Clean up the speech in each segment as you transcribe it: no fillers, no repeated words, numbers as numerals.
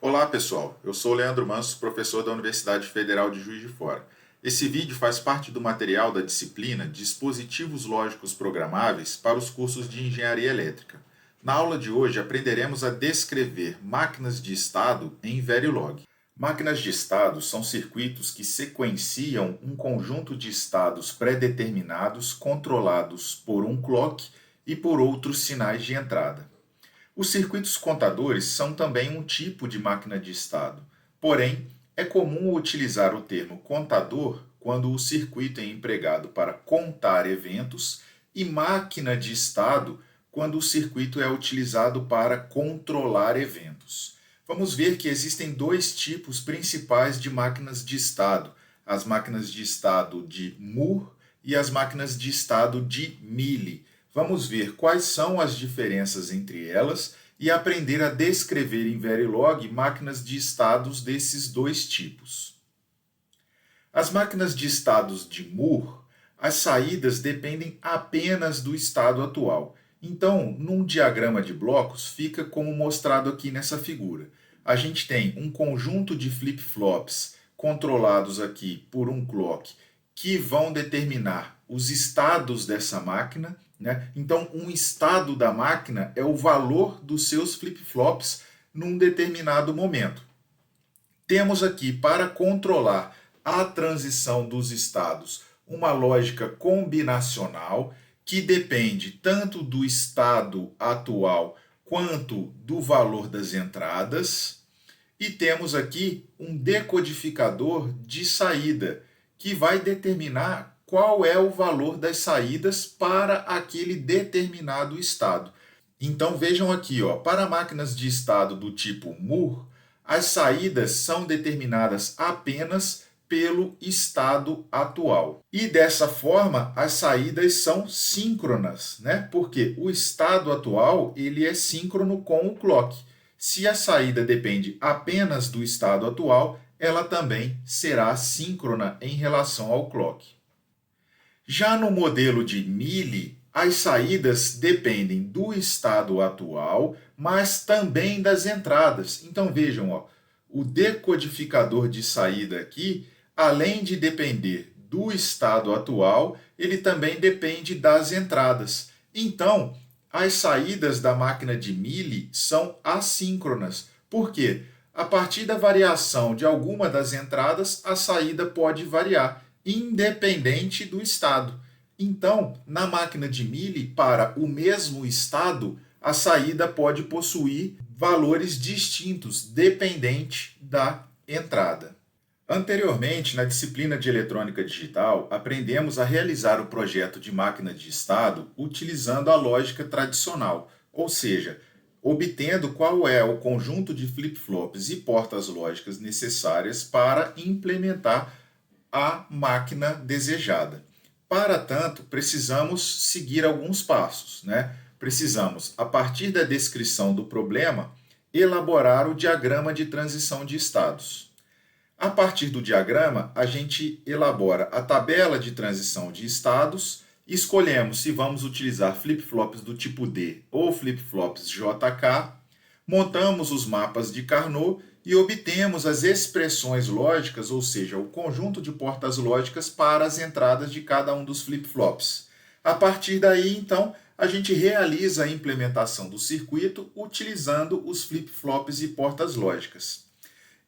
Olá pessoal, eu sou o Leandro Manso, professor da Universidade Federal de Juiz de Fora. Esse vídeo faz parte do material da disciplina Dispositivos Lógicos Programáveis para os cursos de Engenharia Elétrica. Na aula de hoje aprenderemos a descrever máquinas de estado em Verilog. Máquinas de estado são circuitos que sequenciam um conjunto de estados pré-determinados controlados por um clock e por outros sinais de entrada. Os circuitos contadores são também um tipo de máquina de estado, porém, é comum utilizar o termo contador quando o circuito é empregado para contar eventos e máquina de estado quando o circuito é utilizado para controlar eventos. Vamos ver que existem dois tipos principais de máquinas de estado: as máquinas de estado de Moore e as máquinas de estado de Mealy. Vamos ver quais são as diferenças entre elas e aprender a descrever em Verilog máquinas de estados desses dois tipos. As máquinas de estados de Moore, as saídas dependem apenas do estado atual. Então, num diagrama de blocos, fica como mostrado aqui nessa figura. A gente tem um conjunto de flip-flops controlados aqui por um clock que vão determinar os estados dessa máquina, né? Então, um estado da máquina é o valor dos seus flip-flops num determinado momento. Temos aqui, para controlar a transição dos estados, uma lógica combinacional que depende tanto do estado atual quanto do valor das entradas. E temos aqui um decodificador de saída, que vai determinar qual é o valor das saídas para aquele determinado estado. Então vejam aqui, para máquinas de estado do tipo Moore, as saídas são determinadas apenas pelo estado atual. E dessa forma, as saídas são síncronas, né? Porque o estado atual ele é síncrono com o clock. Se a saída depende apenas do estado atual, ela também será síncrona em relação ao clock. Já no modelo de Mealy, as saídas dependem do estado atual, mas também das entradas. Então vejam, o decodificador de saída aqui, além de depender do estado atual, ele também depende das entradas. Então, as saídas da máquina de Mealy são assíncronas. Por quê? A partir da variação de alguma das entradas, a saída pode variar, independente do estado. Então, na máquina de Mealy, para o mesmo estado, a saída pode possuir valores distintos, dependente da entrada. Anteriormente, na disciplina de eletrônica digital, aprendemos a realizar o projeto de máquina de estado utilizando a lógica tradicional, ou seja, obtendo qual é o conjunto de flip-flops e portas lógicas necessárias para implementar a máquina desejada. Para tanto, precisamos seguir alguns passos, né? Precisamos, a partir da descrição do problema, elaborar o diagrama de transição de estados. A partir do diagrama, a gente elabora a tabela de transição de estados, escolhemos se vamos utilizar flip-flops do tipo D ou flip-flops JK, montamos os mapas de Carnot e obtemos as expressões lógicas, ou seja, o conjunto de portas lógicas para as entradas de cada um dos flip-flops. A partir daí, então, a gente realiza a implementação do circuito utilizando os flip-flops e portas lógicas.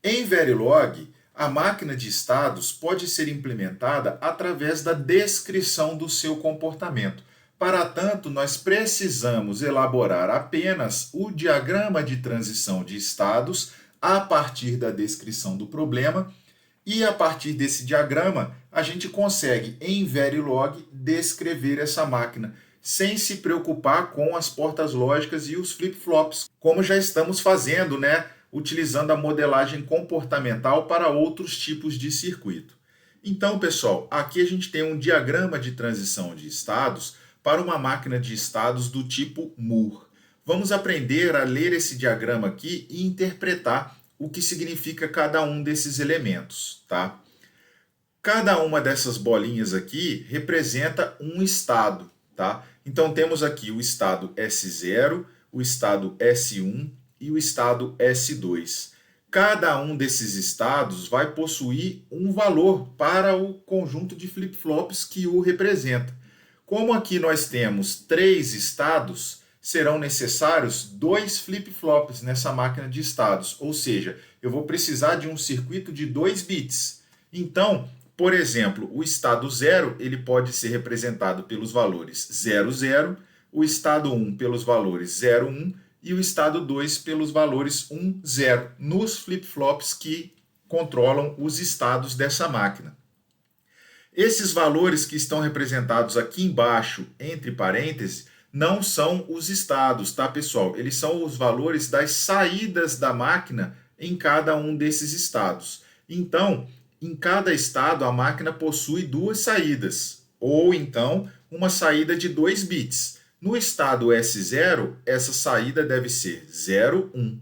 Em Verilog, a máquina de estados pode ser implementada através da descrição do seu comportamento. Para tanto, nós precisamos elaborar apenas o diagrama de transição de estados a partir da descrição do problema, e a partir desse diagrama, a gente consegue, em Verilog, descrever essa máquina, sem se preocupar com as portas lógicas e os flip-flops, como já estamos fazendo, né? Utilizando a modelagem comportamental para outros tipos de circuito. Então, pessoal, aqui a gente tem um diagrama de transição de estados para uma máquina de estados do tipo Moore. Vamos aprender a ler esse diagrama aqui e interpretar o que significa cada um desses elementos, tá? Cada uma dessas bolinhas aqui representa um estado, tá? Então temos aqui o estado S0, o estado S1 e o estado S2. Cada um desses estados vai possuir um valor para o conjunto de flip-flops que o representa. Como aqui nós temos 3 estados, serão necessários 2 flip-flops nessa máquina de estados, ou seja, eu vou precisar de um circuito de 2 bits. Então, por exemplo, o estado 0 ele pode ser representado pelos valores 0, 0, o estado 1 pelos valores 0, 1 e o estado 2 pelos valores 1, 0, nos flip-flops que controlam os estados dessa máquina. Esses valores que estão representados aqui embaixo, entre parênteses, não são os estados, tá, pessoal? Eles são os valores das saídas da máquina em cada um desses estados. Então, em cada estado, a máquina possui 2 saídas, ou então uma saída de 2 bits. No estado S0, essa saída deve ser 0, 1.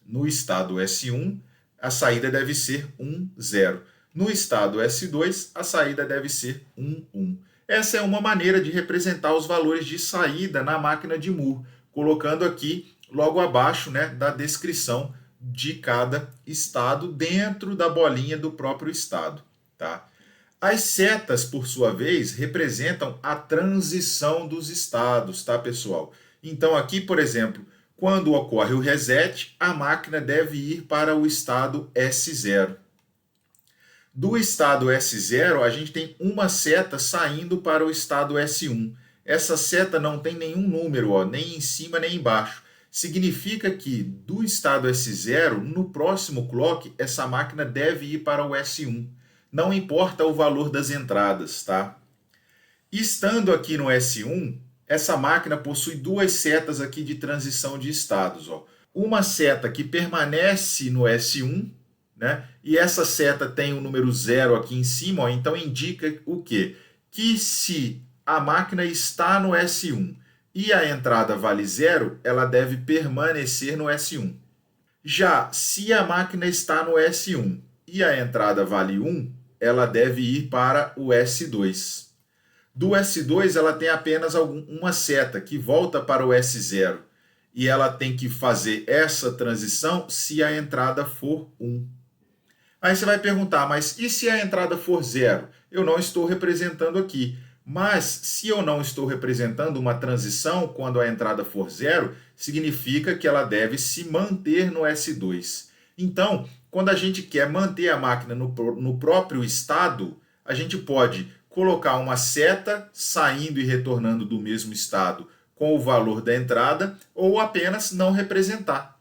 No estado S1, a saída deve ser 1, 0. No estado S2, a saída deve ser 1, 1. Essa é uma maneira de representar os valores de saída na máquina de Moore, colocando aqui logo abaixo, né, da descrição de cada estado dentro da bolinha do próprio estado. Tá? As setas, por sua vez, representam a transição dos estados, tá, pessoal? Então aqui, por exemplo, quando ocorre o reset, a máquina deve ir para o estado S0. Do estado S0, a gente tem uma seta saindo para o estado S1. Essa seta não tem nenhum número, ó, nem em cima nem embaixo. Significa que do estado S0, no próximo clock, essa máquina deve ir para o S1. Não importa o valor das entradas, tá? Estando aqui no S1, essa máquina possui 2 setas aqui de transição de estados, ó. Uma seta que permanece no S1, né? E essa seta tem o número 0 aqui em cima, ó, então indica o quê? Que se a máquina está no S1 e a entrada vale 0, ela deve permanecer no S1. Já se a máquina está no S1 e a entrada vale 1, ela deve ir para o S2. Do S2, ela tem apenas uma seta que volta para o S0 e ela tem que fazer essa transição se a entrada for 1. Aí você vai perguntar, mas e se a entrada for 0? Eu não estou representando aqui. Mas se eu não estou representando uma transição quando a entrada for 0, significa que ela deve se manter no S2. Então, quando a gente quer manter a máquina no próprio estado, a gente pode colocar uma seta saindo e retornando do mesmo estado com o valor da entrada ou apenas não representar,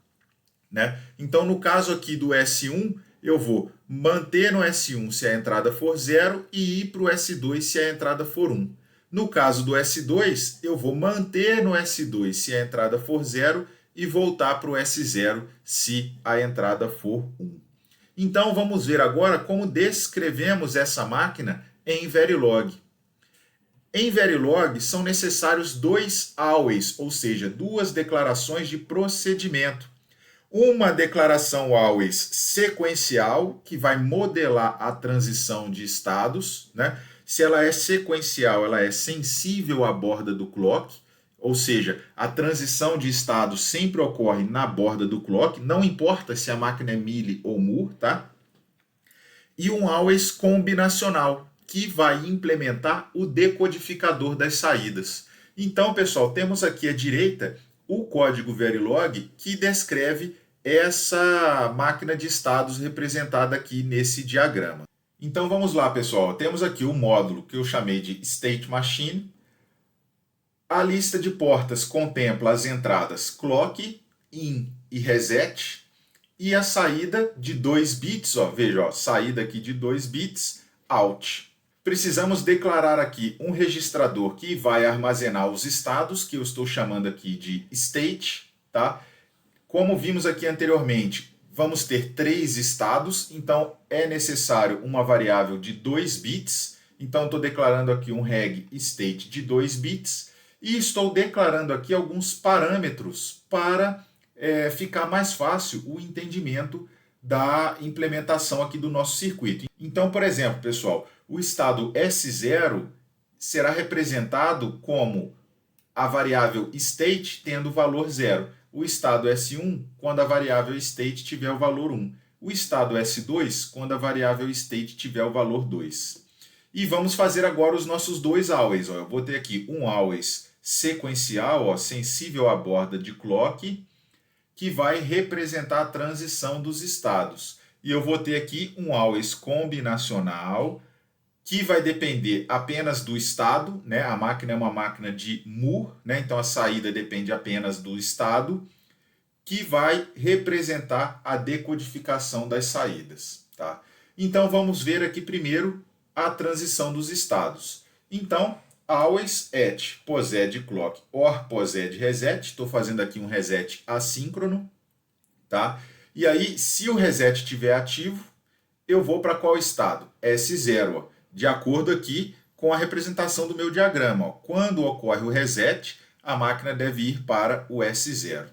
né? Então, no caso aqui do S1, eu vou manter no S1 se a entrada for 0 e ir para o S2 se a entrada for 1. No caso do S2, eu vou manter no S2 se a entrada for 0 e voltar para o S0 se a entrada for 1. Então, vamos ver agora como descrevemos essa máquina em Verilog. Em Verilog, são necessários 2 always, ou seja, 2 declarações de procedimento. Uma declaração always sequencial, que vai modelar a transição de estados, né? Se ela é sequencial, ela é sensível à borda do clock, ou seja, a transição de estado sempre ocorre na borda do clock, não importa se a máquina é Mealy ou Moore, tá? E um always combinacional, que vai implementar o decodificador das saídas. Então, pessoal, temos aqui à direita o código Verilog que descreve essa máquina de estados representada aqui nesse diagrama. Então vamos lá, pessoal. Temos aqui o módulo que eu chamei de State Machine. A lista de portas contempla as entradas clock, in e reset e a saída de 2 bits, ó, veja, ó, saída aqui de 2 bits, out. Precisamos declarar aqui um registrador que vai armazenar os estados, que eu estou chamando aqui de state, tá? Como vimos aqui anteriormente, vamos ter 3 estados, então é necessário uma variável de 2 bits. Então estou declarando aqui um reg state de 2 bits e estou declarando aqui alguns parâmetros para ficar mais fácil o entendimento da implementação aqui do nosso circuito. Então, por exemplo, pessoal, o estado S0 será representado como a variável state tendo o valor 0. O estado S1, quando a variável state tiver o valor 1. o estado S2 quando a variável state tiver o valor 2. E vamos fazer agora os nossos dois always. Ó. Eu vou ter aqui um always sequencial, ó, sensível à borda de clock, que vai representar a transição dos estados. E eu vou ter aqui um always combinacional, que vai depender apenas do estado, né? A máquina é uma máquina de Moore, né? Então a saída depende apenas do estado, que vai representar a decodificação das saídas, tá? Então vamos ver aqui primeiro a transição dos estados. Então, always at posed clock or posed reset, estou fazendo aqui um reset assíncrono, tá? E aí, se o reset estiver ativo, eu vou para qual estado? S0, ó, de acordo aqui com a representação do meu diagrama. Ó. Quando ocorre o reset, a máquina deve ir para o S0.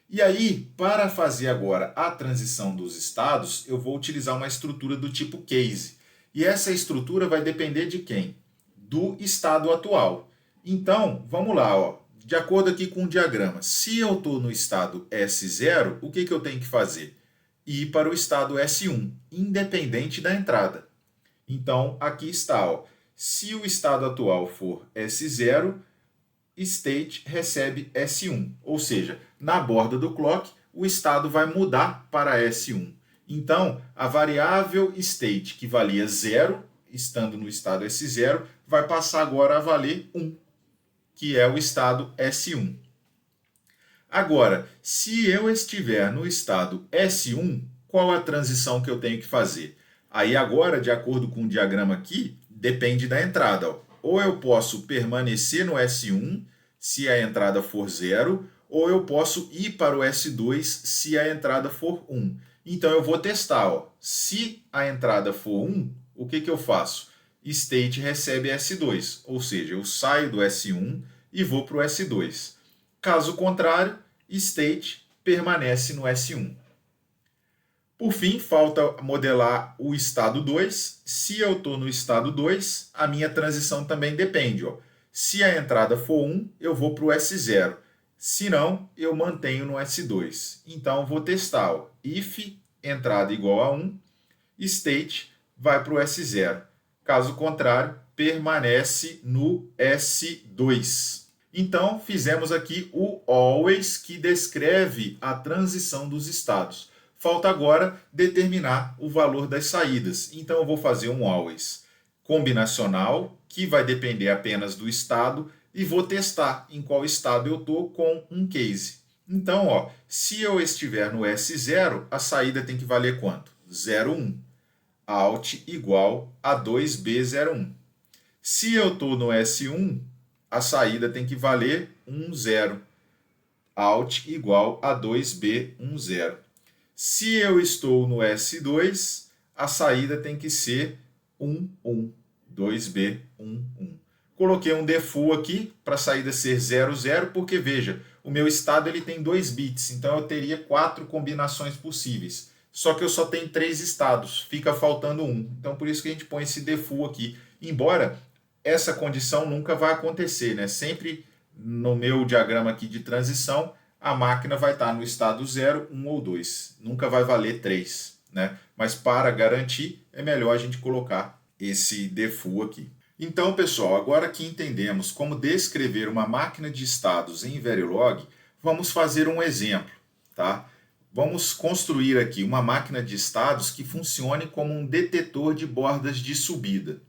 E aí, para fazer agora a transição dos estados, eu vou utilizar uma estrutura do tipo case. E essa estrutura vai depender de quem? Do estado atual. Então, vamos lá, ó. De acordo aqui com o diagrama, se eu estou no estado S0, o que eu tenho que fazer? Ir para o estado S1, independente da entrada. Então, aqui está, ó. Se o estado atual for S0, state recebe S1, ou seja, na borda do clock, o estado vai mudar para S1. Então, a variável state, que valia 0, estando no estado S0, vai passar agora a valer 1, que é o estado S1. Agora, se eu estiver no estado S1, qual a transição que eu tenho que fazer? Aí agora, de acordo com o diagrama aqui, depende da entrada. Ó. Ou eu posso permanecer no S1, se a entrada for 0, ou eu posso ir para o S2, se a entrada for 1. Então eu vou testar. Ó. Se a entrada for 1, o que eu faço? State recebe S2, ou seja, eu saio do S1 e vou para o S2. Caso contrário, state permanece no S1. Por fim, falta modelar o estado 2. Se eu estou no estado 2, a minha transição também depende. Ó. Se a entrada for 1, eu vou para o S0. Se não, eu mantenho no S2. Então, vou testar. Ó. If entrada igual a 1, state vai para o S0. Caso contrário, permanece no S2. Então, fizemos aqui o always, que descreve a transição dos estados. Falta agora determinar o valor das saídas. Então, eu vou fazer um always combinacional, que vai depender apenas do estado, e vou testar em qual estado eu estou com um case. Então, ó, se eu estiver no S0, a saída tem que valer quanto? 0,1. Out igual a 2B01. Se eu estou no S1, a saída tem que valer 1,0. Out igual a 2B10. Se eu estou no S2, a saída tem que ser 1,1. 2B11. Coloquei um default aqui para a saída ser 00, porque veja, o meu estado ele tem 2 bits, então eu teria 4 combinações possíveis. Só que eu só tenho 3 estados, fica faltando 1. Então por isso que a gente põe esse default aqui. Embora essa condição nunca vai acontecer, né? Sempre no meu diagrama aqui de transição, a máquina vai estar no estado 0, 1 ou 2. Nunca vai valer 3, né? Mas para garantir, é melhor a gente colocar esse default aqui. Então, pessoal, agora que entendemos como descrever uma máquina de estados em Verilog, vamos fazer um exemplo, tá? Vamos construir aqui uma máquina de estados que funcione como um detetor de bordas de subida.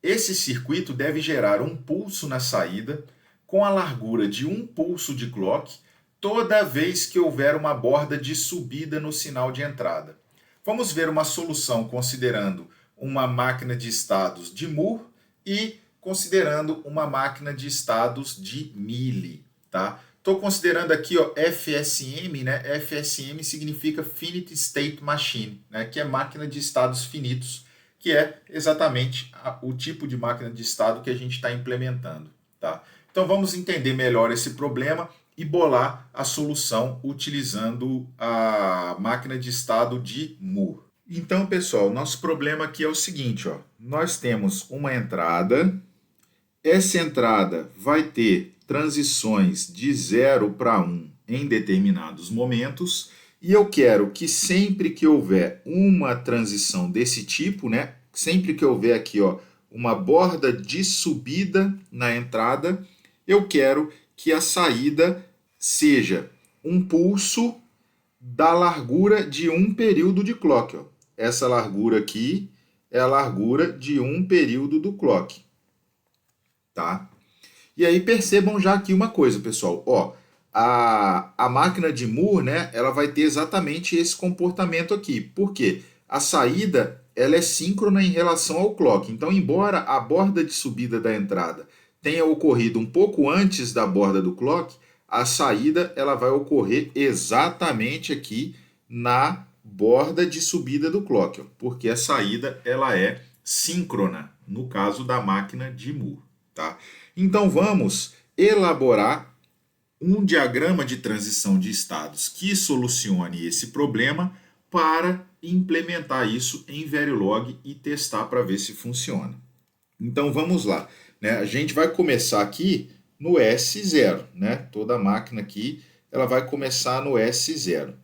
Esse circuito deve gerar um pulso na saída com a largura de um pulso de clock toda vez que houver uma borda de subida no sinal de entrada. Vamos ver uma solução considerando uma máquina de estados de Moore e considerando uma máquina de estados de Mealy, tá? Estou considerando aqui, ó, FSM, né? FSM significa Finite State Machine, né? Que é máquina de estados finitos, que é exatamente o tipo de máquina de estado que a gente está implementando, tá? Então vamos entender melhor esse problema e bolar a solução utilizando a máquina de estado de Moore. Então, pessoal, nosso problema aqui é o seguinte, ó. Nós temos uma entrada, essa entrada vai ter transições de 0 para 1 em determinados momentos, E eu quero que sempre que houver uma transição desse tipo, né, sempre que houver aqui, ó, uma borda de subida na entrada, eu quero que a saída seja um pulso da largura de um período de clock. Ó. Essa largura aqui é a largura de um período do clock. Tá? E aí percebam já aqui uma coisa, pessoal. Ó, a máquina de Moore, né, ela vai ter exatamente esse comportamento aqui. Por quê? A saída ela é síncrona em relação ao clock. Então, embora a borda de subida da entrada tenha ocorrido um pouco antes da borda do clock, a saída ela vai ocorrer exatamente aqui na borda de subida do clock, porque a saída ela é síncrona no caso da máquina de Moore. Tá? Então vamos elaborar um diagrama de transição de estados que solucione esse problema para implementar isso em Verilog e testar para ver se funciona. Então vamos lá. Né? A gente vai começar aqui no S0. Né? Toda máquina aqui ela vai começar no S0.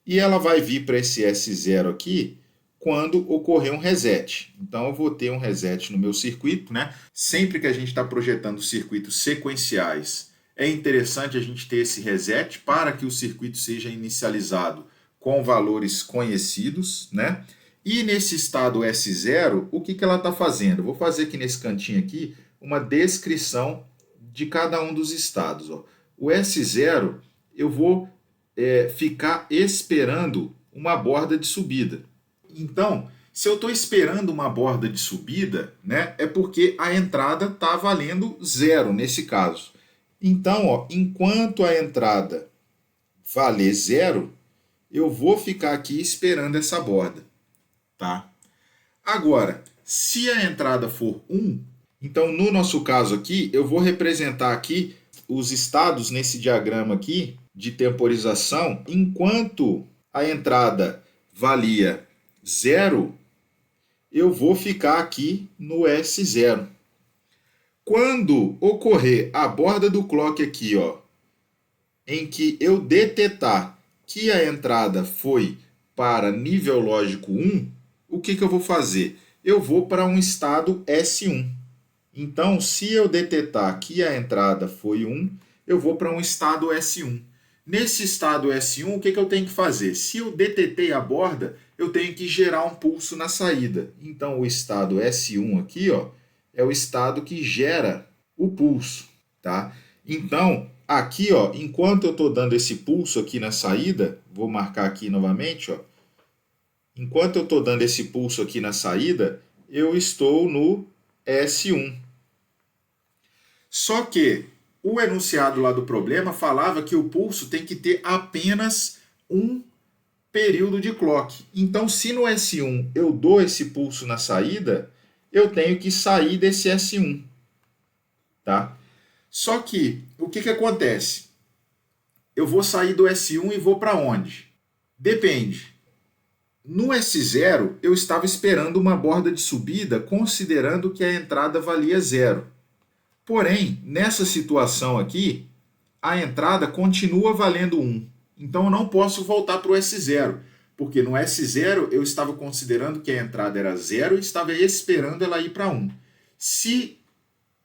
E ela vai vir para esse S0 aqui quando ocorrer um reset. Então eu vou ter um reset no meu circuito, né? Sempre que a gente está projetando circuitos sequenciais, é interessante a gente ter esse reset para que o circuito seja inicializado com valores conhecidos, né? E nesse estado S0, o que ela está fazendo? Vou fazer aqui nesse cantinho aqui uma descrição de cada um dos estados. Ó. O S0, eu vou ficar esperando uma borda de subida. Então, se eu estou esperando uma borda de subida, né, é porque a entrada está valendo 0 nesse caso. Então, ó, enquanto a entrada valer 0, eu vou ficar aqui esperando essa borda. Tá? Agora, se a entrada for 1, então no nosso caso aqui, eu vou representar aqui os estados nesse diagrama aqui de temporização, enquanto a entrada valia 0, eu vou ficar aqui no S0. Quando ocorrer a borda do clock aqui, ó, em que eu detectar que a entrada foi para nível lógico 1, o que eu vou fazer? Eu vou para um estado S1. Então, se eu detectar que a entrada foi 1, eu vou para um estado S1. Nesse estado S1, o que eu tenho que fazer? Se eu detetei a borda, eu tenho que gerar um pulso na saída. Então, o estado S1 aqui, ó, é o estado que gera o pulso. Tá? Então, aqui, ó, enquanto eu estou dando esse pulso aqui na saída, vou marcar aqui novamente, ó, enquanto eu estou dando esse pulso aqui na saída, eu estou no S1. Só que o enunciado lá do problema falava que o pulso tem que ter apenas um período de clock. Então, se no S1 eu dou esse pulso na saída, eu tenho que sair desse S1. Tá? Só que, o que acontece? Eu vou sair do S1 e vou para onde? Depende. No S0, eu estava esperando uma borda de subida, considerando que a entrada valia 0. Porém, nessa situação aqui, a entrada continua valendo 1. Então, eu não posso voltar para o S0, porque no S0 eu estava considerando que a entrada era 0 e estava esperando ela ir para 1. Se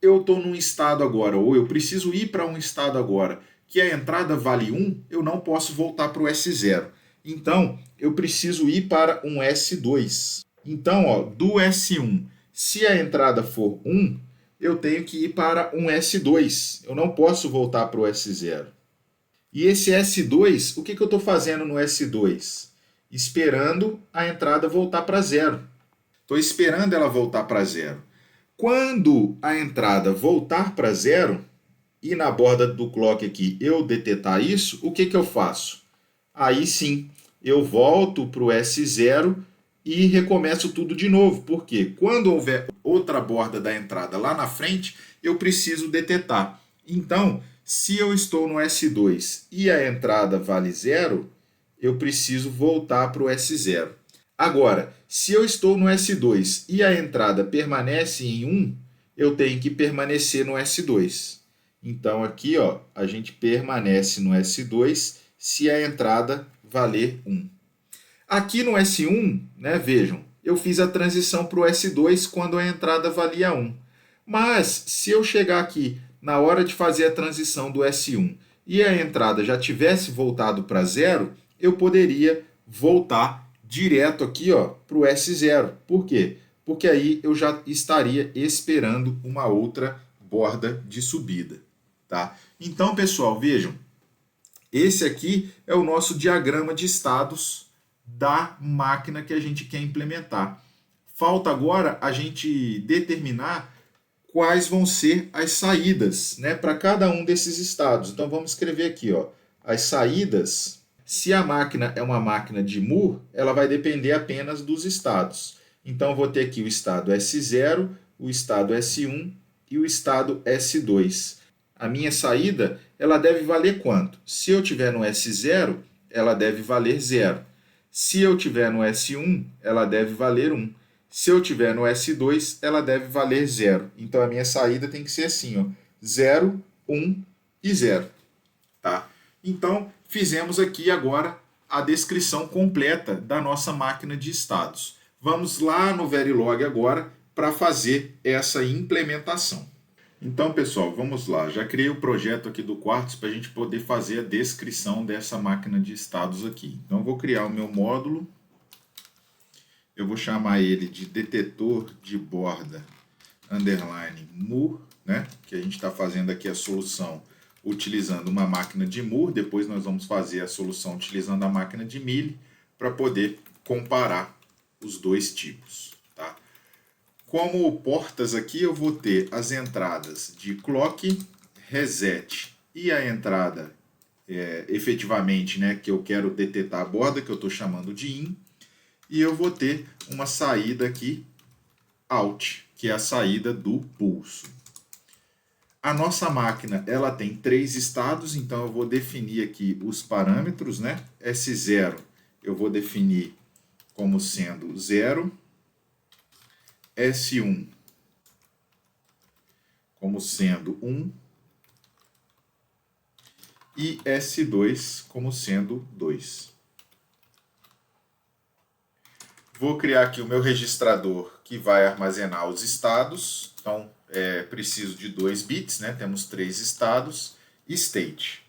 eu estou num estado agora, ou eu preciso ir para um estado agora, que a entrada vale 1, eu não posso voltar para o S0. Então, eu preciso ir para um S2. Então, ó, do S1, se a entrada for 1, eu tenho que ir para um S2. Eu não posso voltar para o S0. E esse S2, o que eu estou fazendo no S2? Esperando a entrada voltar para 0. Estou esperando ela voltar para 0. Quando a entrada voltar para 0, e na borda do clock aqui eu detectar isso, o que eu faço? Aí sim, eu volto para o S0 e recomeço tudo de novo. Porque quando houver outra borda da entrada lá na frente, eu preciso detectar. Então, se eu estou no S2 e a entrada vale 0, eu preciso voltar para o S0. Agora, se eu estou no S2 e a entrada permanece em 1, eu tenho que permanecer no S2. Então, aqui, ó, a gente permanece no S2 se a entrada valer 1. Aqui no S1, né, vejam, eu fiz a transição para o S2 quando a entrada valia 1. Mas, se eu chegar aqui na hora de fazer a transição do S1 e a entrada já tivesse voltado para 0, eu poderia voltar direto aqui para o S0. Por quê? Porque aí eu já estaria esperando uma outra borda de subida. Tá? Então, pessoal, vejam, esse aqui é o nosso diagrama de estados da máquina que a gente quer implementar. Falta agora a gente determinar quais vão ser as saídas, né, para cada um desses estados. Então vamos escrever aqui, as saídas. Se a máquina é uma máquina de Moore, ela vai depender apenas dos estados. Então eu vou ter aqui o estado S0, o estado S1 e o estado S2. A minha saída, ela deve valer quanto? Se eu tiver no S0, ela deve valer 0. Se eu tiver no S1, ela deve valer 1. Se eu tiver no S2, ela deve valer 0. Então, a minha saída tem que ser assim, 0, 1 e 0. Tá? Então, fizemos aqui agora a descrição completa da nossa máquina de estados. Vamos lá no Verilog agora para fazer essa implementação. Então, pessoal, vamos lá. Já criei o projeto aqui do Quartz para a gente poder fazer a descrição dessa máquina de estados aqui. Então, eu vou criar o meu módulo. Eu vou chamar ele de detetor de borda underline Moore, né? Que a gente está fazendo aqui a solução utilizando uma máquina de Moore. Depois nós vamos fazer a solução utilizando a máquina de Mealy para poder comparar os dois tipos. Tá? Como portas aqui, eu vou ter as entradas de clock, reset e a entrada efetivamente, né, que eu quero detetar a borda, que eu estou chamando de in. E eu vou ter uma saída aqui, out, que é a saída do pulso. A nossa máquina, ela tem 3 estados, então eu vou definir aqui os parâmetros, né? S0 eu vou definir como sendo 0, S1 como sendo 1 e S2 como sendo 2. Vou criar aqui o meu registrador que vai armazenar os estados. Então, preciso de 2 bits, né? Temos 3 estados, state.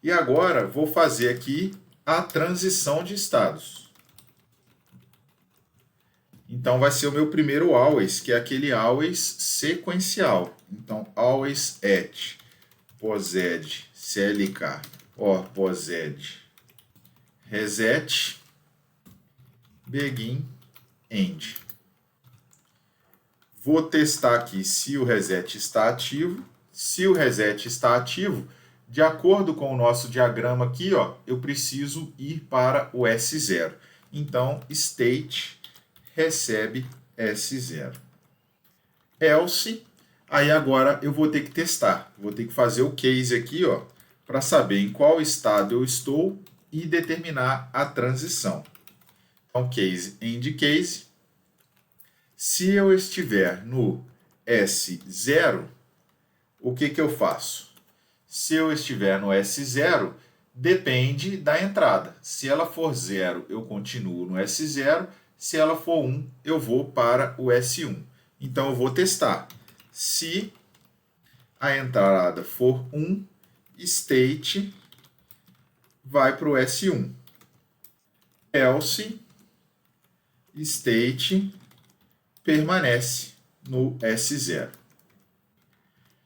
E agora, vou fazer aqui a transição de estados. Então, vai ser o meu primeiro always, que é aquele always sequencial. Então, always at posed clk or posed reset begin end. Vou testar aqui se o reset está ativo. Se o reset está ativo, de acordo com o nosso diagrama aqui, eu preciso ir para o S0. Então, state recebe S0. Else, aí agora eu vou ter que testar. Vou ter que fazer o case aqui, para saber em qual estado eu estou e determinar a transição. Então, case, end case. Se eu estiver no S0, o que eu faço? Se eu estiver no S0, depende da entrada. Se ela for 0, eu continuo no S0. Se ela for 1, eu vou para o S1. Então, eu vou testar. Se a entrada for 1, state vai para o S1. Else, state permanece no S0.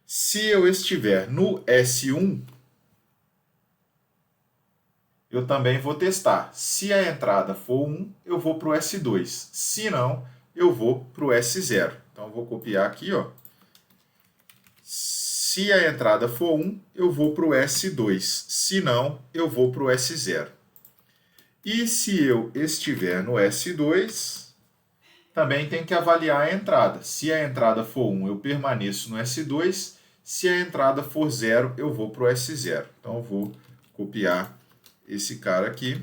Se eu estiver no S1, eu também vou testar. Se a entrada for 1, eu vou para o S2. Se não, eu vou para o S0. Então, eu vou copiar aqui. Se a entrada for 1, eu vou para o S2. Se não, eu vou para o S0. E se eu estiver no S2, também tem que avaliar a entrada. Se a entrada for 1, eu permaneço no S2. Se a entrada for 0, eu vou para o S0. Então, eu vou copiar esse cara aqui.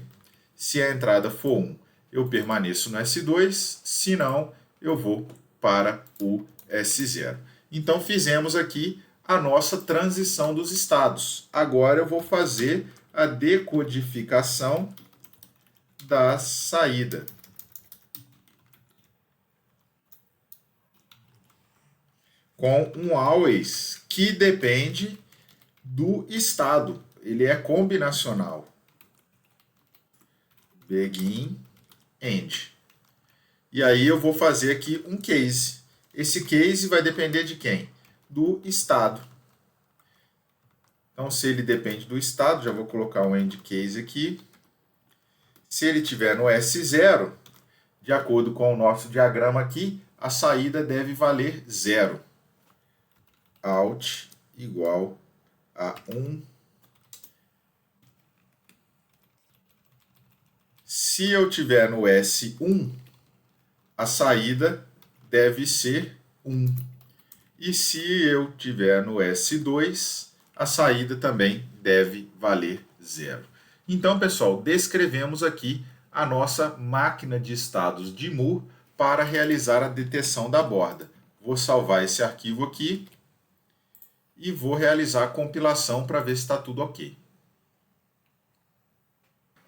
Se a entrada for 1, eu permaneço no S2. Se não, eu vou para o S0. Então, fizemos aqui a nossa transição dos estados. Agora, eu vou fazer a decodificação da saída. Com um always que depende do estado. Ele é combinacional. Begin, end. E aí eu vou fazer aqui um case. Esse case vai depender de quem? Do estado. Então, se ele depende do estado, já vou colocar um end case aqui. Se ele estiver no S0, de acordo com o nosso diagrama aqui, a saída deve valer 0. Out igual a 1. Se eu tiver no S1, a saída deve ser 1. E se eu tiver no S2, a saída também deve valer 0. Então, pessoal, descrevemos aqui a nossa máquina de estados de Moore para realizar a detecção da borda. Vou salvar esse arquivo aqui e vou realizar a compilação para ver se está tudo ok.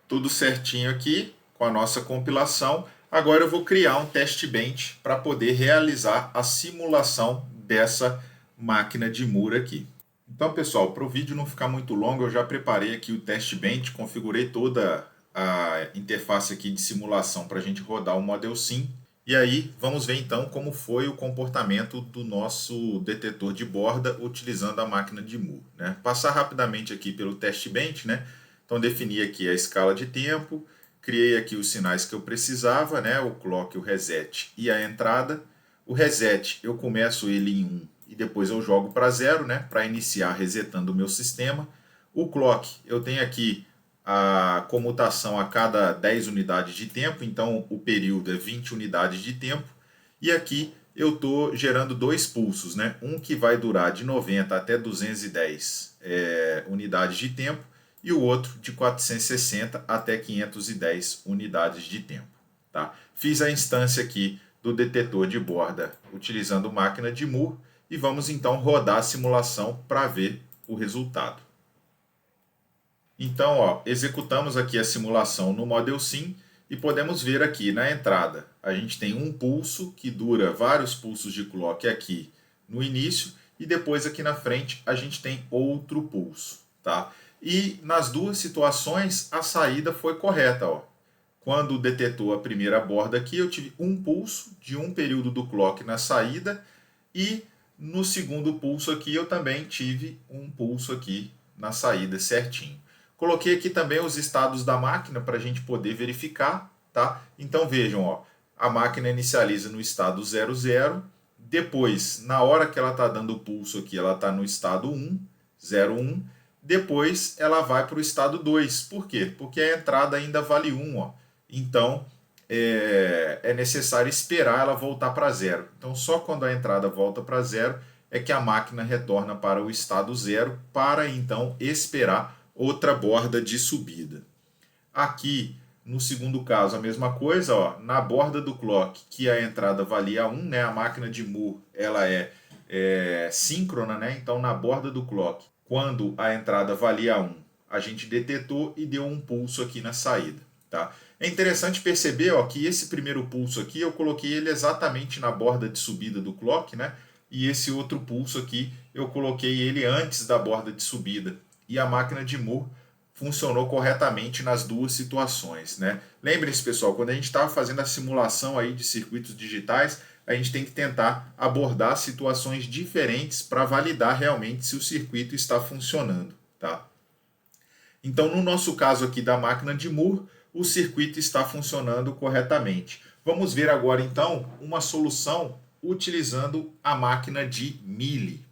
Tudo certinho aqui com a nossa compilação. Agora eu vou criar um test bench para poder realizar a simulação dessa máquina de Moore aqui. Então, pessoal, para o vídeo não ficar muito longo, eu já preparei aqui o test bench, configurei toda a interface aqui de simulação para a gente rodar o Model Sim. E aí, vamos ver então como foi o comportamento do nosso detetor de borda utilizando a máquina de Moore, né? Passar rapidamente aqui pelo test bench, né? Então, defini aqui a escala de tempo, criei aqui os sinais que eu precisava, né? O clock, o reset e a entrada. O reset, eu começo ele em 1 e depois eu jogo para 0, né? Para iniciar resetando o meu sistema. O clock, eu tenho aqui a comutação a cada 10 unidades de tempo, então o período é 20 unidades de tempo. E aqui eu estou gerando dois pulsos, né? Um que vai durar de 90 até 210 unidades de tempo e o outro de 460 até 510 unidades de tempo. Tá? Fiz a instância aqui do detetor de borda utilizando máquina de Moore e vamos então rodar a simulação para ver o resultado. Então, ó, executamos aqui a simulação no Model Sim e podemos ver aqui na entrada, a gente tem um pulso que dura vários pulsos de clock aqui no início e depois aqui na frente a gente tem outro pulso, tá? E nas duas situações a saída foi correta, ó. Quando detetou a primeira borda aqui, eu tive um pulso de um período do clock na saída e no segundo pulso aqui eu também tive um pulso aqui na saída certinho. Coloquei aqui também os estados da máquina para a gente poder verificar, tá? Então vejam, ó, a máquina inicializa no estado 00, depois, na hora que ela está dando o pulso aqui, ela está no estado 1, 01, depois ela vai para o estado 2. Por quê? Porque a entrada ainda vale 1, ó. Então, é necessário esperar ela voltar para 0. Então, só quando a entrada volta para 0 é que a máquina retorna para o estado 0 para, então, esperar outra borda de subida. Aqui, no segundo caso, a mesma coisa, ó, na borda do clock, que a entrada valia 1, né, a máquina de Moore ela é síncrona, né, então na borda do clock, quando a entrada valia 1, a gente detetou e deu um pulso aqui na saída. Tá? É interessante perceber, ó, que esse primeiro pulso aqui, eu coloquei ele exatamente na borda de subida do clock, né, e esse outro pulso aqui, eu coloquei ele antes da borda de subida. E a máquina de Moore funcionou corretamente nas duas situações, né? Lembrem-se, pessoal, quando a gente está fazendo a simulação aí de circuitos digitais, a gente tem que tentar abordar situações diferentes para validar realmente se o circuito está funcionando, tá? Então, no nosso caso aqui da máquina de Moore, o circuito está funcionando corretamente. Vamos ver agora, então, uma solução utilizando a máquina de Mealy.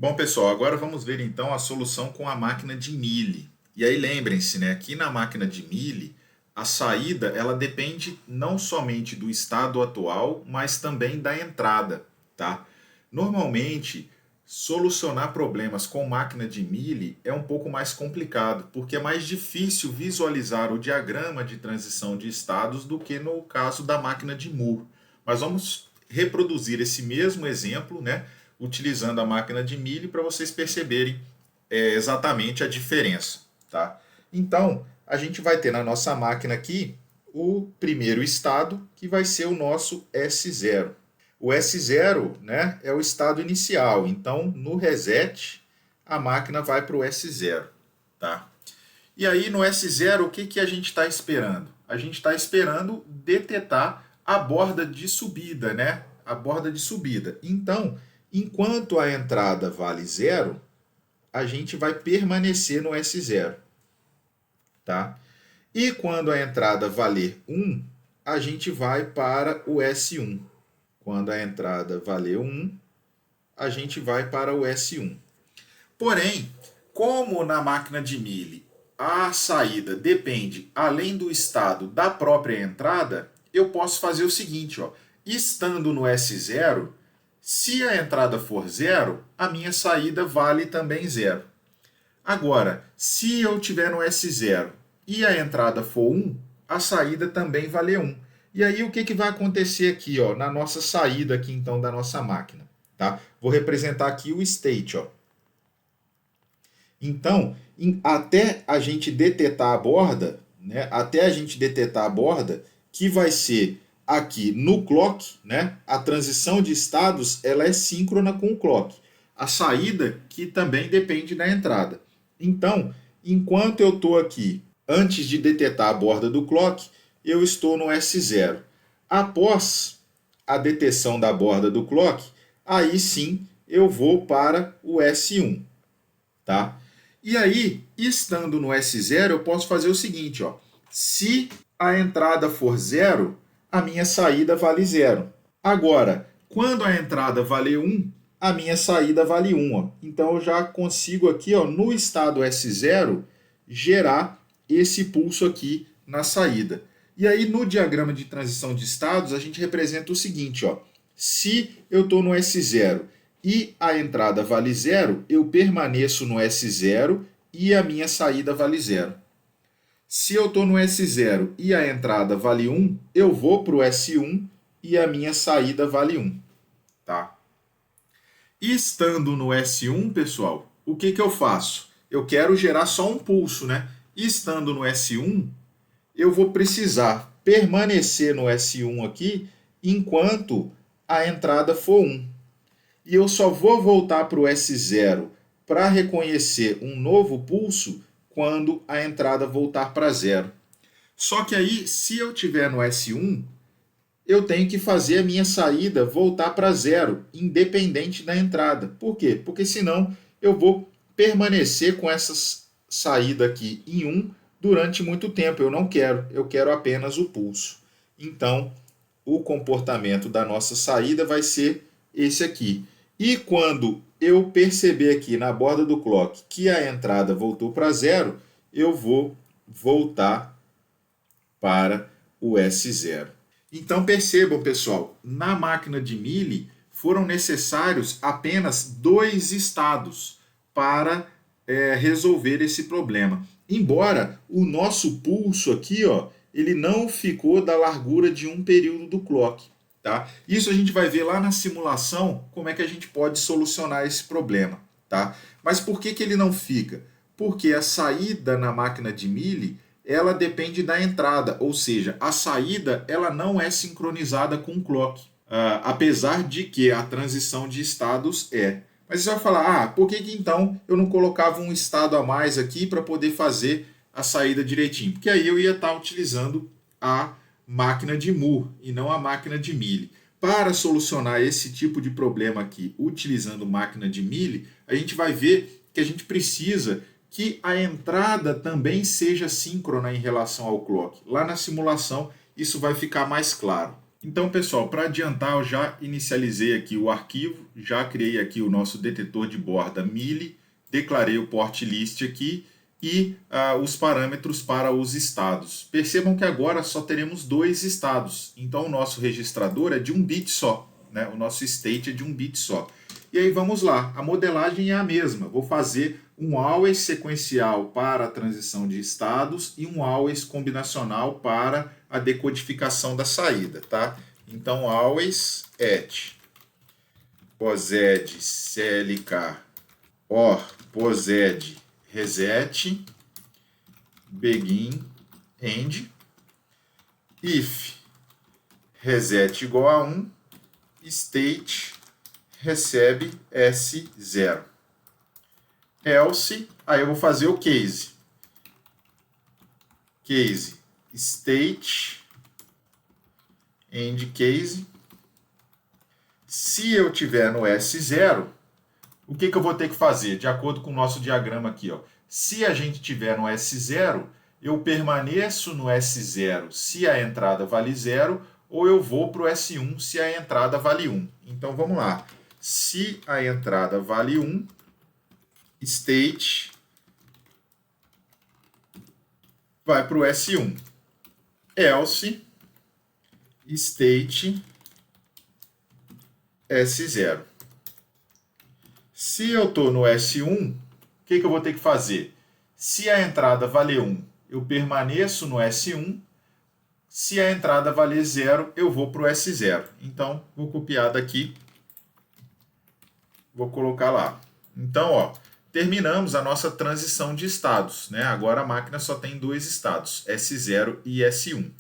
Bom, pessoal, agora vamos ver então a solução com a máquina de Mealy. E aí lembrem-se, né, aqui na máquina de Mealy, a saída ela depende não somente do estado atual, mas também da entrada, tá? Normalmente, solucionar problemas com máquina de Mealy é um pouco mais complicado, porque é mais difícil visualizar o diagrama de transição de estados do que no caso da máquina de Moore. Mas vamos reproduzir esse mesmo exemplo, né, utilizando a máquina de Mealy para vocês perceberem exatamente a diferença. Tá? Então, a gente vai ter na nossa máquina aqui o primeiro estado, que vai ser o nosso S0. O S0, né, é o estado inicial. Então, no reset, a máquina vai para o S0. Tá? E aí, no S0, o que a gente está esperando? A gente está esperando detetar a borda de subida, né? A borda de subida. Então, enquanto a entrada vale 0, a gente vai permanecer no S0. Tá? E quando a entrada valer 1, a gente vai para o S1. Quando a entrada valer 1, a gente vai para o S1. Porém, como na máquina de Mealy a saída depende, além do estado, da própria entrada, eu posso fazer o seguinte, ó, estando no S0, se a entrada for 0, a minha saída vale também 0. Agora, se eu tiver no S0 e a entrada for 1, a saída também vale 1. E aí o que vai acontecer aqui, ó, na nossa saída aqui então da nossa máquina, tá? Vou representar aqui o state, ó. Então, até a gente detetar a borda, né? Até a gente detetar a borda, que vai ser aqui no clock, né? A transição de estados, ela é síncrona com o clock. A saída que também depende da entrada. Então, enquanto eu estou aqui, antes de detetar a borda do clock, eu estou no S0. Após a detecção da borda do clock, aí sim eu vou para o S1, tá? E aí, estando no S0, eu posso fazer o seguinte, ó. Se a entrada for 0, a minha saída vale 0. Agora, quando a entrada valer 1, a minha saída vale 1. Ó. Então, eu já consigo aqui, ó, no estado S0, gerar esse pulso aqui na saída. E aí, no diagrama de transição de estados, a gente representa o seguinte, ó. Se eu estou no S0 e a entrada vale 0, eu permaneço no S0 e a minha saída vale 0. Se eu estou no S0 e a entrada vale 1, eu vou para o S1 e a minha saída vale 1. Tá? E estando no S1, pessoal, o que eu faço? Eu quero gerar só um pulso, né? E estando no S1, eu vou precisar permanecer no S1 aqui enquanto a entrada for 1. E eu só vou voltar para o S0 para reconhecer um novo pulso quando a entrada voltar para 0. Só que aí, se eu tiver no S1, eu tenho que fazer a minha saída voltar para 0, independente da entrada. Por quê? Porque senão eu vou permanecer com essa saída aqui em 1 durante muito tempo. Eu não quero, eu quero apenas o pulso. Então, o comportamento da nossa saída vai ser esse aqui. E quando eu perceber aqui na borda do clock que a entrada voltou para 0, eu vou voltar para o S0. Então percebam, pessoal, na máquina de Mealy foram necessários apenas 2 estados para resolver esse problema. Embora o nosso pulso aqui, ó, ele não ficou da largura de um período do clock. Tá? Isso a gente vai ver lá na simulação como é que a gente pode solucionar esse problema. Tá? Mas por que ele não fica? Porque a saída na máquina de Mealy ela depende da entrada, ou seja, a saída ela não é sincronizada com o clock, apesar de que a transição de estados é. Mas você vai falar, por que então eu não colocava um estado a mais aqui para poder fazer a saída direitinho? Porque aí eu ia estar utilizando a máquina de Moore e não a máquina de Mealy. Para solucionar esse tipo de problema aqui, utilizando máquina de Mealy, a gente vai ver que a gente precisa que a entrada também seja síncrona em relação ao clock. Lá na simulação isso vai ficar mais claro. Então, pessoal, para adiantar, eu já inicializei aqui o arquivo, já criei aqui o nosso detetor de borda Mealy, declarei o port list aqui e os parâmetros para os estados. Percebam que agora só teremos 2 estados, então o nosso registrador é de 1 bit só, né? O nosso state é de 1 bit só. E aí vamos lá, a modelagem é a mesma, vou fazer um always sequencial para a transição de estados e um always combinacional para a decodificação da saída, tá? Então always at posed clk or posed reset begin end, if reset igual a 1, state recebe S0. Else, aí eu vou fazer o case. Case state end case. Se eu tiver no S0, o que eu vou ter que fazer? De acordo com o nosso diagrama aqui, ó. Se a gente tiver no S0, eu permaneço no S0 se a entrada vale 0, ou eu vou para o S1 se a entrada vale 1. Então vamos lá. Se a entrada vale 1, state vai para o S1. Else, state S0. Se eu estou no S1, o que eu vou ter que fazer? Se a entrada valer 1, eu permaneço no S1. Se a entrada valer 0, eu vou para o S0. Então, vou copiar daqui. Vou colocar lá. Então, ó, terminamos a nossa transição de estados, né? Agora a máquina só tem dois estados, S0 e S1.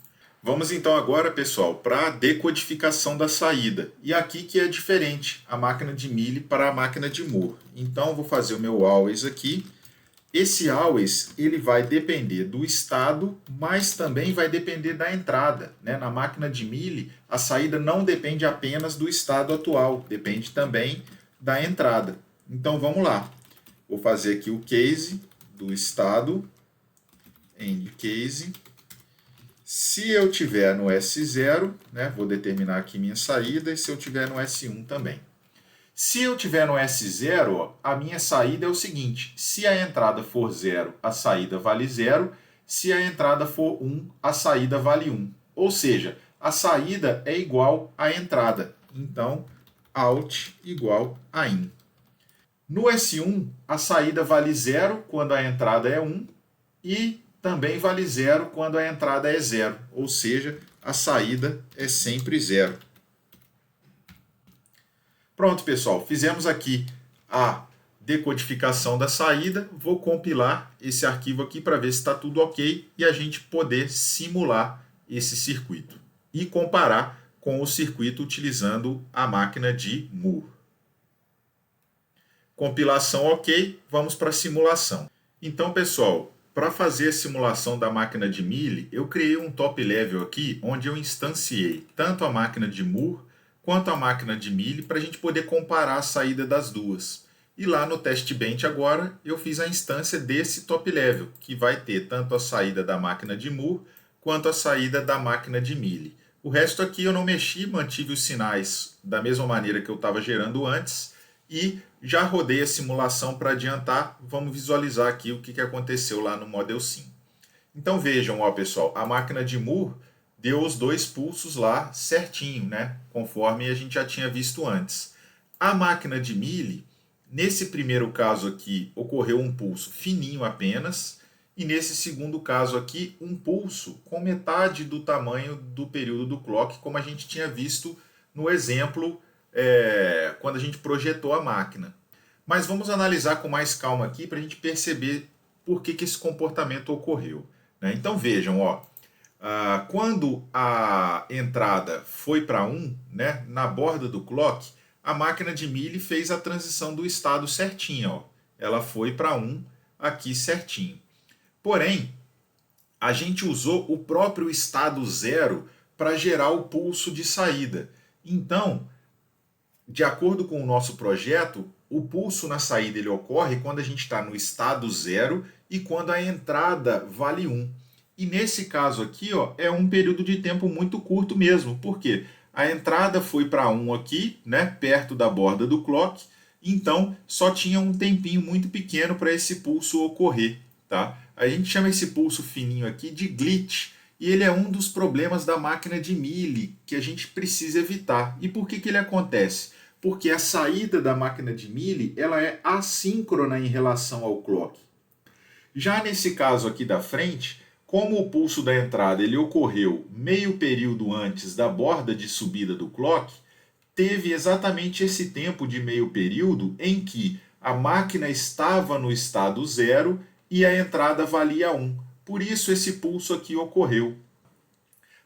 Vamos então agora, pessoal, para a decodificação da saída. E aqui que é diferente a máquina de Mealy para a máquina de Moore. Então, vou fazer o meu always aqui. Esse always ele vai depender do estado, mas também vai depender da entrada, né? Na máquina de Mealy, a saída não depende apenas do estado atual, depende também da entrada. Então, vamos lá. Vou fazer aqui o case do estado, end case. Se eu tiver no S0, né, vou determinar aqui minha saída, e se eu tiver no S1 também. Se eu tiver no S0, ó, a minha saída é o seguinte: se a entrada for 0, a saída vale 0. Se a entrada for 1, a saída vale 1. Ou seja, a saída é igual à entrada. Então, out igual a in. No S1, a saída vale 0 quando a entrada é 1 e também vale 0 quando a entrada é 0. Ou seja, a saída é sempre 0. Pronto, pessoal, fizemos aqui a decodificação da saída. Vou compilar esse arquivo aqui para ver se está tudo ok e a gente poder simular esse circuito e comparar com o circuito utilizando a máquina de Moore. Compilação ok, vamos para a simulação. Então, pessoal, para fazer a simulação da máquina de Mealy, eu criei um top level aqui onde eu instanciei tanto a máquina de Moore quanto a máquina de Mealy para a gente poder comparar a saída das duas. E lá no test bench agora eu fiz a instância desse top level, que vai ter tanto a saída da máquina de Moore quanto a saída da máquina de Mealy. O resto aqui eu não mexi, mantive os sinais da mesma maneira que eu estava gerando antes e já rodei a simulação para adiantar. Vamos visualizar aqui o que aconteceu lá no Model Sim. Então vejam, ó, pessoal, a máquina de Moore deu os dois pulsos lá certinho, né? Conforme a gente já tinha visto antes. A máquina de Mealy, nesse primeiro caso aqui, ocorreu um pulso fininho apenas, e nesse segundo caso aqui, um pulso com metade do tamanho do período do clock, como a gente tinha visto no exemplo quando a gente projetou a máquina. Mas vamos analisar com mais calma aqui para a gente perceber por que esse comportamento ocorreu, né? Então vejam, ó, quando a entrada foi para 1, né, na borda do clock, a máquina de Mealy fez a transição do estado certinha. Ó. Ela foi para 1 aqui certinho. Porém, a gente usou o próprio estado 0 para gerar o pulso de saída. Então, de acordo com o nosso projeto, o pulso na saída ele ocorre quando a gente está no estado 0 e quando a entrada vale 1. E nesse caso aqui, ó, é um período de tempo muito curto mesmo. Por quê? A entrada foi para 1 aqui, né, perto da borda do clock, então só tinha um tempinho muito pequeno para esse pulso ocorrer. Tá? A gente chama esse pulso fininho aqui de glitch, e ele é um dos problemas da máquina de Mealy que a gente precisa evitar. E por que ele acontece? Porque a saída da máquina de Mealy ela é assíncrona em relação ao clock. Já nesse caso aqui da frente, como o pulso da entrada ele ocorreu meio período antes da borda de subida do clock, teve exatamente esse tempo de meio período em que a máquina estava no estado 0 e a entrada valia 1. por isso esse pulso aqui ocorreu.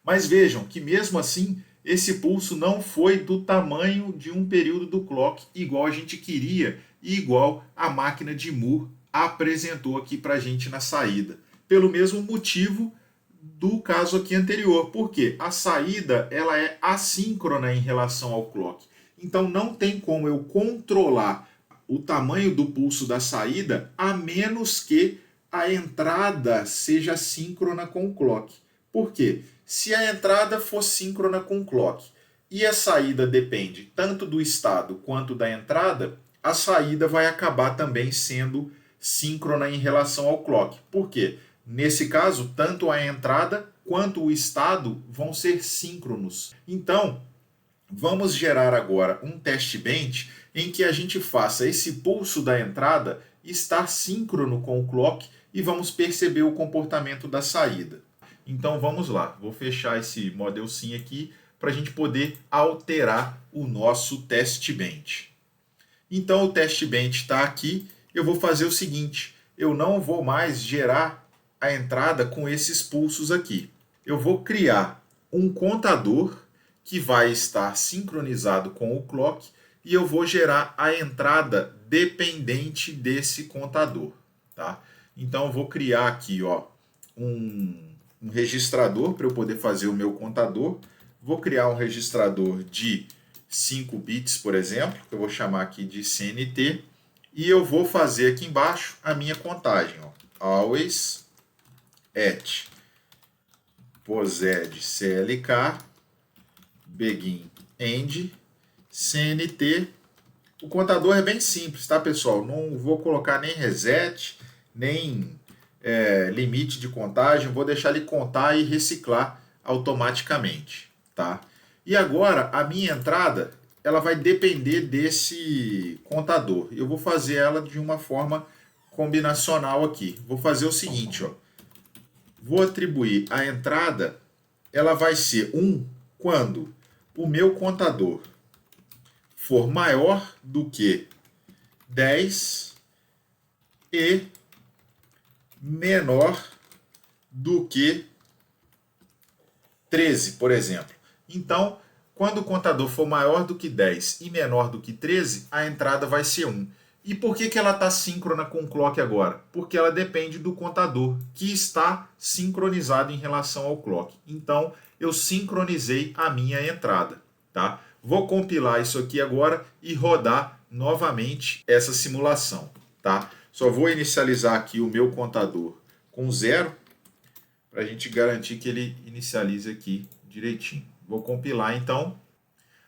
Mas vejam que mesmo assim, esse pulso não foi do tamanho de um período do clock, igual a gente queria e igual a máquina de Moore apresentou aqui para a gente na saída. Pelo mesmo motivo do caso aqui anterior, porque a saída ela é assíncrona em relação ao clock. Então não tem como eu controlar o tamanho do pulso da saída a menos que a entrada seja síncrona com o clock. Por quê? Se a entrada for síncrona com o clock e a saída depende tanto do estado quanto da entrada, a saída vai acabar também sendo síncrona em relação ao clock. Por quê? Nesse caso, tanto a entrada quanto o estado vão ser síncronos. Então, vamos gerar agora um teste bench em que a gente faça esse pulso da entrada estar síncrono com o clock e vamos perceber o comportamento da saída. Então vamos lá, vou fechar esse Model Sim aqui para a gente poder alterar o nosso teste bench. Então o teste bench está aqui, eu vou fazer o seguinte, eu não vou mais gerar a entrada com esses pulsos aqui. Eu vou criar um contador que vai estar sincronizado com o clock e eu vou gerar a entrada dependente desse contador, tá? Então eu vou criar aqui, ó, um registrador para eu poder fazer o meu contador. Vou criar um registrador de 5 bits, por exemplo, que eu vou chamar aqui de CNT, e eu vou fazer aqui embaixo a minha contagem, ó, always at posed CLK begin end CNT. O contador é bem simples, tá, pessoal? Não vou colocar nem reset, nem limite de contagem, vou deixar ele contar e reciclar automaticamente, tá? E agora a minha entrada, ela vai depender desse contador. Eu vou fazer ela de uma forma combinacional aqui. Vou fazer o seguinte, ó. Vou atribuir a entrada, ela vai ser 1 quando o meu contador for maior do que 10 e menor do que 13, por exemplo. Então, quando o contador for maior do que 10 e menor do que 13, a entrada vai ser 1. E por que ela está síncrona com o clock agora? Porque ela depende do contador, que está sincronizado em relação ao clock. Então, eu sincronizei a minha entrada, tá? Vou compilar isso aqui agora e rodar novamente essa simulação, tá? Só vou inicializar aqui o meu contador com 0, para a gente garantir que ele inicialize aqui direitinho. Vou compilar então.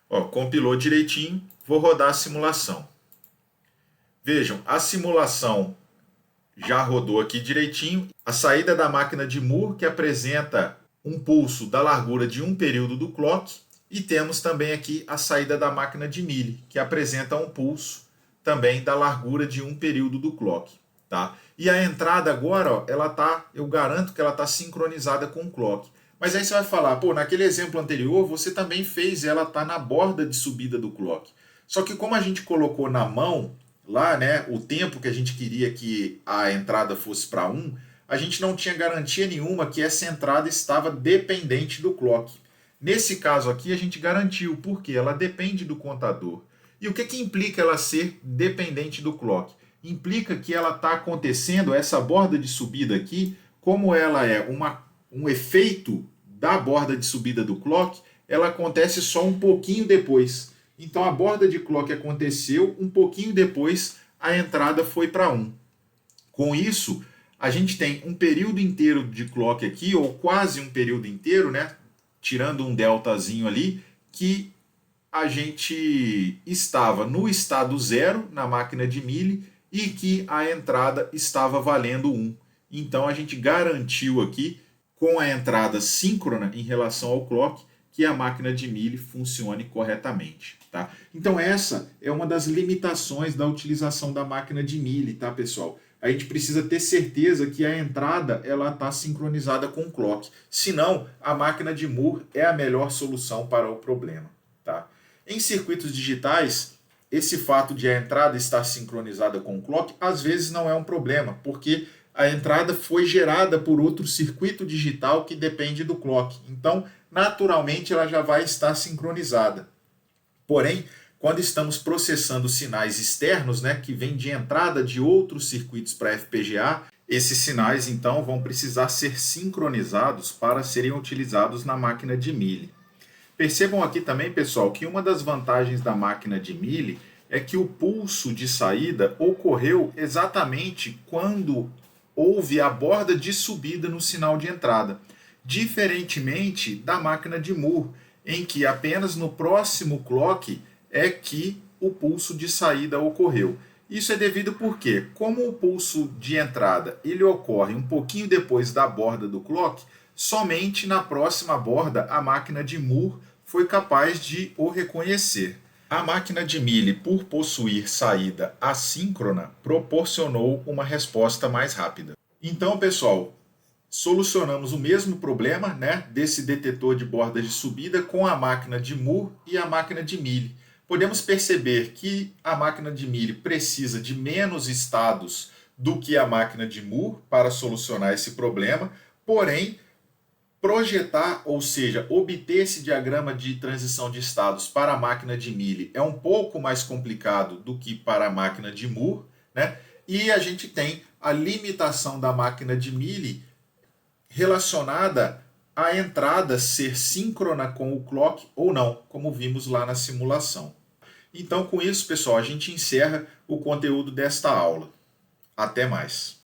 Ó, compilou direitinho, vou rodar a simulação. Vejam, a simulação já rodou aqui direitinho. A saída da máquina de Moore, que apresenta um pulso da largura de um período do clock. E temos também aqui a saída da máquina de Mealy, que apresenta um pulso também da largura de um período do clock, tá? E a entrada agora, ó, ela tá, eu garanto que ela está sincronizada com o clock. Mas aí você vai falar, pô, naquele exemplo anterior você também fez ela tá na borda de subida do clock. Só que como a gente colocou na mão lá, né, o tempo que a gente queria que a entrada fosse para 1, a gente não tinha garantia nenhuma que essa entrada estava dependente do clock. Nesse caso aqui a gente garantiu, porque ela depende do contador. E o que implica ela ser dependente do clock? Implica que ela está acontecendo, essa borda de subida aqui, como ela é um efeito da borda de subida do clock, ela acontece só um pouquinho depois. Então a borda de clock aconteceu, um pouquinho depois a entrada foi para 1. Com isso, a gente tem um período inteiro de clock aqui, ou quase um período inteiro, né? Tirando um deltazinho ali, que a gente estava no estado 0 na máquina de Mealy e que a entrada estava valendo 1. Então a gente garantiu aqui, com a entrada síncrona em relação ao clock, que a máquina de Mealy funcione corretamente, tá? Então essa é uma das limitações da utilização da máquina de Mealy, tá, pessoal? A gente precisa ter certeza que a entrada ela está sincronizada com o clock. Senão, a máquina de Moore é a melhor solução para o problema, tá? Em circuitos digitais, esse fato de a entrada estar sincronizada com o clock, às vezes não é um problema, porque a entrada foi gerada por outro circuito digital que depende do clock. Então, naturalmente, ela já vai estar sincronizada. Porém, quando estamos processando sinais externos, né, que vêm de entrada de outros circuitos para FPGA, esses sinais, então, vão precisar ser sincronizados para serem utilizados na máquina de Mealy. Percebam aqui também, pessoal, que uma das vantagens da máquina de Mealy é que o pulso de saída ocorreu exatamente quando houve a borda de subida no sinal de entrada, diferentemente da máquina de Moore, em que apenas no próximo clock é que o pulso de saída ocorreu. Isso é devido porque, como o pulso de entrada ele ocorre um pouquinho depois da borda do clock, somente na próxima borda a máquina de Moore foi capaz de o reconhecer. A máquina de Mealy, por possuir saída assíncrona, proporcionou uma resposta mais rápida. Então, pessoal, solucionamos o mesmo problema, né, desse detetor de bordas de subida com a máquina de Moore e a máquina de Mealy. Podemos perceber que a máquina de Mealy precisa de menos estados do que a máquina de Moore para solucionar esse problema, porém, projetar, ou seja, obter esse diagrama de transição de estados para a máquina de Mealy é um pouco mais complicado do que para a máquina de Moore, né? E a gente tem a limitação da máquina de Mealy relacionada à entrada ser síncrona com o clock ou não, como vimos lá na simulação. Então, com isso, pessoal, a gente encerra o conteúdo desta aula. Até mais!